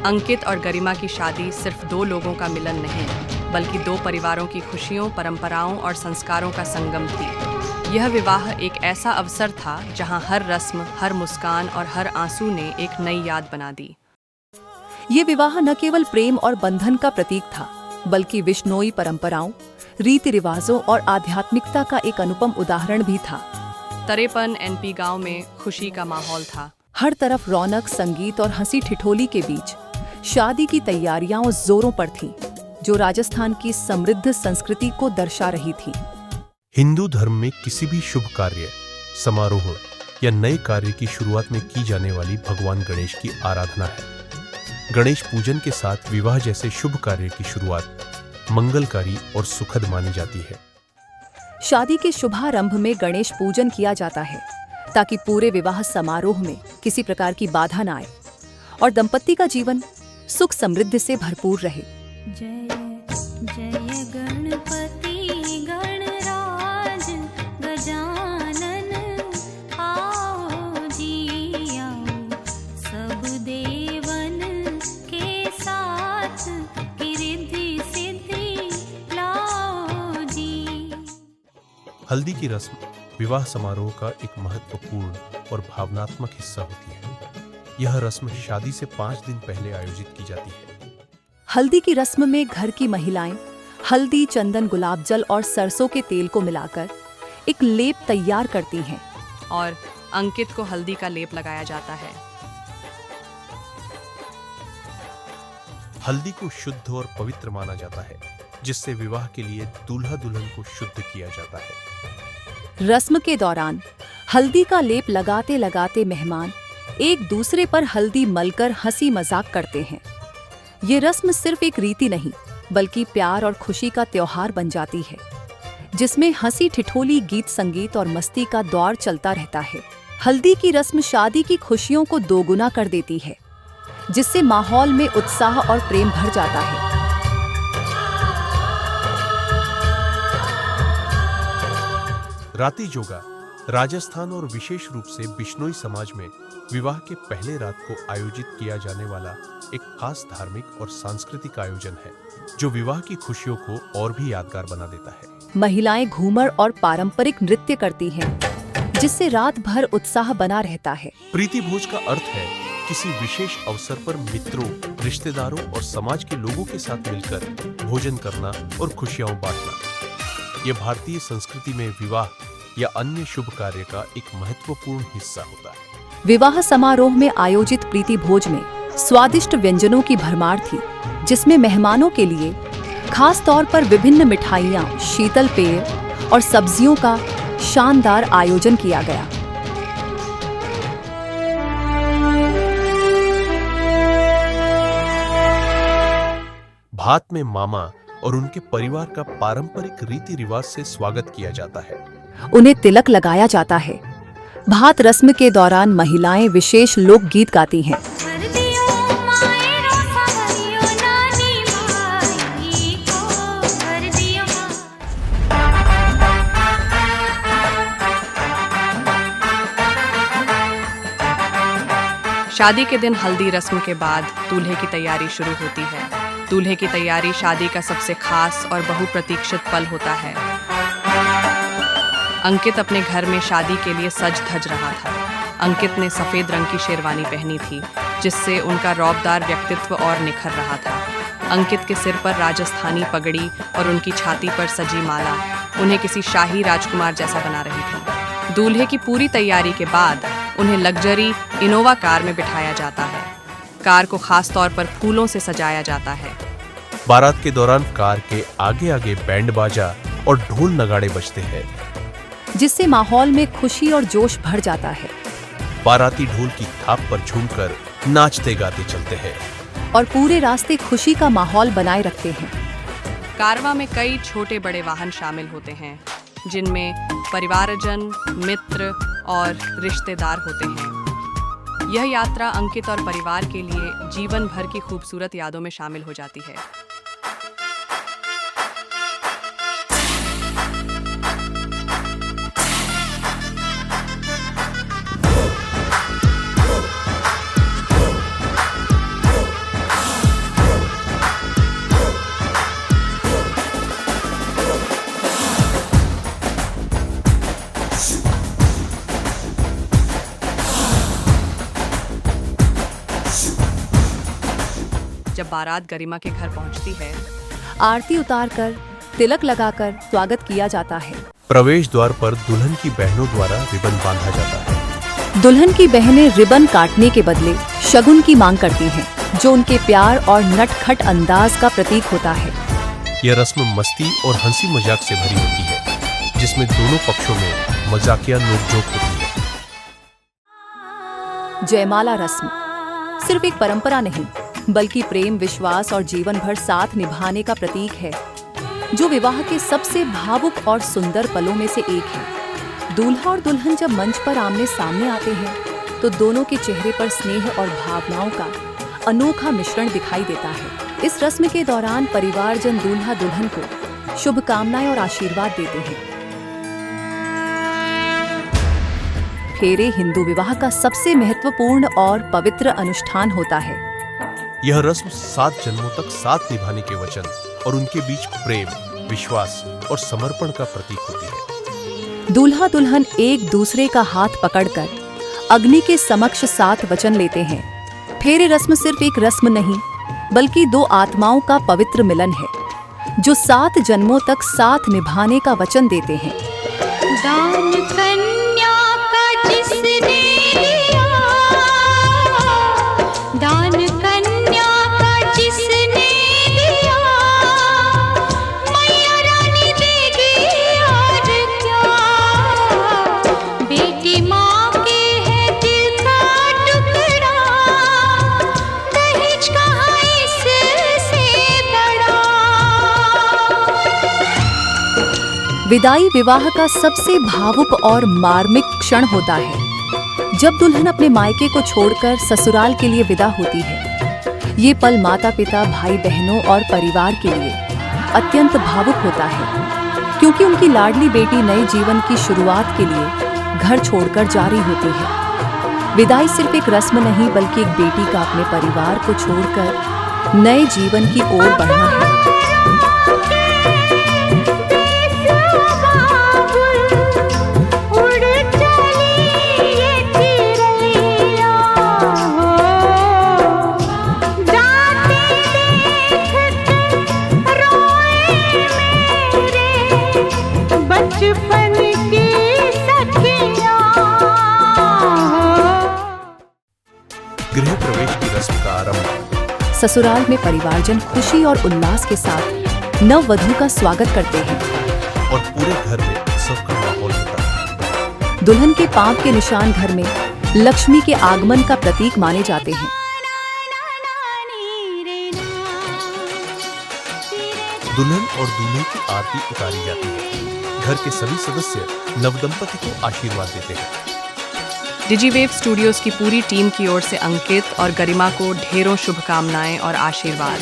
अंकित और गरिमा की शादी सिर्फ दो लोगों का मिलन नहीं, बल्कि दो परिवारों की खुशियों, परंपराओं और संस्कारों का संगम थी। यह विवाह एक ऐसा अवसर था जहां हर रस्म, हर मुस्कान और हर आंसू ने एक नई याद बना दी। ये विवाह न केवल प्रेम और बंधन का प्रतीक था, बल्कि विश्नोई परंपराओं, रीति रिवाजों और आध्यात्मिकता का एक अनुपम उदाहरण भी था। तरेपन एनपी गांव में खुशी का माहौल था। हर तरफ रौनक, संगीत और हंसी ठिठोली के बीच शादी की तैयारियां जोरों पर थीं, जो राजस्थान की समृद्ध संस्कृति को दर्शा रही थी। हिंदू धर्म में किसी भी शुभ कार्य, समारोह या नए कार्य की शुरुआत में की जाने वाली भगवान गणेश की आराधना है। गणेश पूजन के साथ विवाह जैसे शुभ कार्य की शुरुआत मंगलकारी और सुखद मानी जाती है। शादी के शुभारंभ में गणेश पूजन किया जाता है ताकि पूरे विवाह समारोह में किसी प्रकार की बाधा न आए और दंपति का जीवन सुख समृद्धि से भरपूर रहे। जय जय गणपति गणराज गजानन आओ जी आओ, सब देवन के साथ रिद्धि सिद्धि लाओ जी। हल्दी की रस्म विवाह समारोह का एक महत्वपूर्ण और भावनात्मक हिस्सा होती है। यह रस्म शादी से 5 दिन पहले आयोजित की जाती है। हल्दी की रस्म में घर की महिलाएं हल्दी, चंदन, गुलाब जल और सरसों के तेल को मिलाकर एक लेप तैयार करती हैं और अंकित को हल्दी का लेप लगाया जाता है। हल्दी को शुद्ध और पवित्र माना जाता है, जिससे विवाह के लिए दूल्हा दुल्हन को शुद्ध किया जाता है। रस्म के दौरान हल्दी का लेप लगाते लगाते मेहमान एक दूसरे पर हल्दी मलकर हंसी मजाक करते हैं। ये रस्म सिर्फ एक रीति नहीं, बल्कि प्यार और खुशी का त्योहार बन जाती है, जिसमें हंसी ठिठोली, गीत संगीत और मस्ती का दौर चलता रहता है। हल्दी की रस्म शादी की खुशियों को दोगुना कर देती है, जिससे माहौल में उत्साह और प्रेम भर जाता है। राती जोगा राजस्थान और विशेष रूप से बिश्नोई समाज में विवाह के पहले रात को आयोजित किया जाने वाला एक खास धार्मिक और सांस्कृतिक आयोजन है, जो विवाह की खुशियों को और भी यादगार बना देता है। महिलाएं घूमर और पारंपरिक नृत्य करती हैं, जिससे रात भर उत्साह बना रहता है। प्रीति भोज का अर्थ है किसी विशेष अवसर पर मित्रों, रिश्तेदारों और समाज के लोगों के साथ मिलकर भोजन करना और खुशियां बांटना। यह भारतीय संस्कृति में विवाह या अन्य शुभ कार्य का एक महत्वपूर्ण हिस्सा होता है। विवाह समारोह में आयोजित प्रीति भोज में स्वादिष्ट व्यंजनों की भरमार थी, जिसमें मेहमानों के लिए खास तौर पर विभिन्न मिठाइयाँ, शीतल पेय और सब्जियों का शानदार आयोजन किया गया। भात में मामा और उनके परिवार का पारंपरिक रीति रिवाज से स्वागत किया जाता है। उन्हें तिलक लगाया जाता है। भात रस्म के दौरान महिलाएं विशेष लोकगीत गाती हैं। शादी के दिन हल्दी रस्म के बाद दूल्हे की तैयारी शुरू होती है। दूल्हे की तैयारी शादी का सबसे खास और बहुप्रतीक्षित पल होता है। अंकित अपने घर में शादी के लिए सज धज रहा था। अंकित ने सफेद रंग की शेरवानी पहनी थी, जिससे उनका रौबदार व्यक्तित्व और निखर रहा था। अंकित के सिर पर राजस्थानी पगड़ी और उनकी छाती पर सजी माला उन्हें किसी शाही राजकुमार जैसा बना रही थी। दूल्हे की पूरी तैयारी के बाद उन्हें लग्जरी इनोवा कार में बिठाया जाता है। कार को खास तौर पर फूलों से सजाया जाता है। बारात के दौरान कार के आगे आगे बैंड बाजा और ढोल नगाड़े बजते हैं, जिससे माहौल में खुशी और जोश भर जाता है। बाराती ढोल की थाप पर झूमकर नाचते गाते चलते हैं और पूरे रास्ते खुशी का माहौल बनाए रखते हैं। कारवां में कई छोटे बड़े वाहन शामिल होते हैं, जिनमें परिवारजन, मित्र और रिश्तेदार होते हैं। यह यात्रा अंकित और परिवार के लिए जीवन भर की खूबसूरत यादों में शामिल हो जाती है। जब बारात गरिमा के घर पहुंचती है, आरती उतारकर तिलक लगाकर स्वागत किया जाता है। प्रवेश द्वार पर दुल्हन की बहनों द्वारा रिबन बांधा जाता है। दुल्हन की बहनें रिबन काटने के बदले शगुन की मांग करती हैं, जो उनके प्यार और नटखट अंदाज का प्रतीक होता है। यह रस्म मस्ती और हंसी मजाक से भरी होती है, जिसमें दोनों पक्षों में मजाकिया नोकझोंक होती है। जयमाला रस्म सिर्फ एक परंपरा नहीं, बल्कि प्रेम, विश्वास और जीवन भर साथ निभाने का प्रतीक है, जो विवाह के सबसे भावुक और सुंदर पलों में से एक है। दूल्हा और दुल्हन जब मंच पर आमने सामने आते हैं, तो दोनों के चेहरे पर स्नेह और भावनाओं का अनोखा मिश्रण दिखाई देता है। इस रस्म के दौरान परिवारजन दूल्हा दुल्हन को शुभकामनाएं और आशीर्वाद देते हैं। फेरे हिंदू विवाह का सबसे महत्वपूर्ण और पवित्र अनुष्ठान होता है। यह रस्म 7 जन्मों तक साथ निभाने के वचन और उनके बीच प्रेम, विश्वास और समर्पण का प्रतीक होती है। दूल्हा दुल्हन एक दूसरे का हाथ पकड़कर अग्नि के समक्ष 7 वचन लेते हैं। फेरे रस्म सिर्फ एक रस्म नहीं, बल्कि 2 आत्माओं का पवित्र मिलन है, जो 7 जन्मों तक साथ निभाने का वचन देते हैं। दान कन्या का जिसने दिया, दान कन्या का जिसने दिया, मैया रानी देगी और क्या। बेटी माँ के है दिल का टुकड़ा, दहेज कहाँ इससे बड़ा। विदाई विवाह का सबसे भावुक और मार्मिक क्षण होता है, जब दुल्हन अपने मायके को छोड़कर ससुराल के लिए विदा होती है। ये पल माता पिता, भाई बहनों और परिवार के लिए अत्यंत भावुक होता है, क्योंकि उनकी लाडली बेटी नए जीवन की शुरुआत के लिए घर छोड़कर जा रही होती है। विदाई सिर्फ एक रस्म नहीं, बल्कि एक बेटी का अपने परिवार को छोड़कर नए जीवन की ओर बढ़ना है। बचपन की सखियां। गृह प्रवेश की रस्म का आरंभ। ससुराल में परिवारजन खुशी और उल्लास के साथ नववधू का स्वागत करते हैं और पूरे घर में उत्सव का माहौल होता है। दुल्हन के पांव के निशान घर में लक्ष्मी के आगमन का प्रतीक माने जाते हैं। दुल्हन और दूल्हे की आरती उतारी जाती है। घर के सभी सदस्य नवदंपति को आशीर्वाद देते हैं। डिजीवेव स्टूडियोज की पूरी टीम की ओर से अंकित और गरिमा को ढेरों शुभकामनाएं और आशीर्वाद।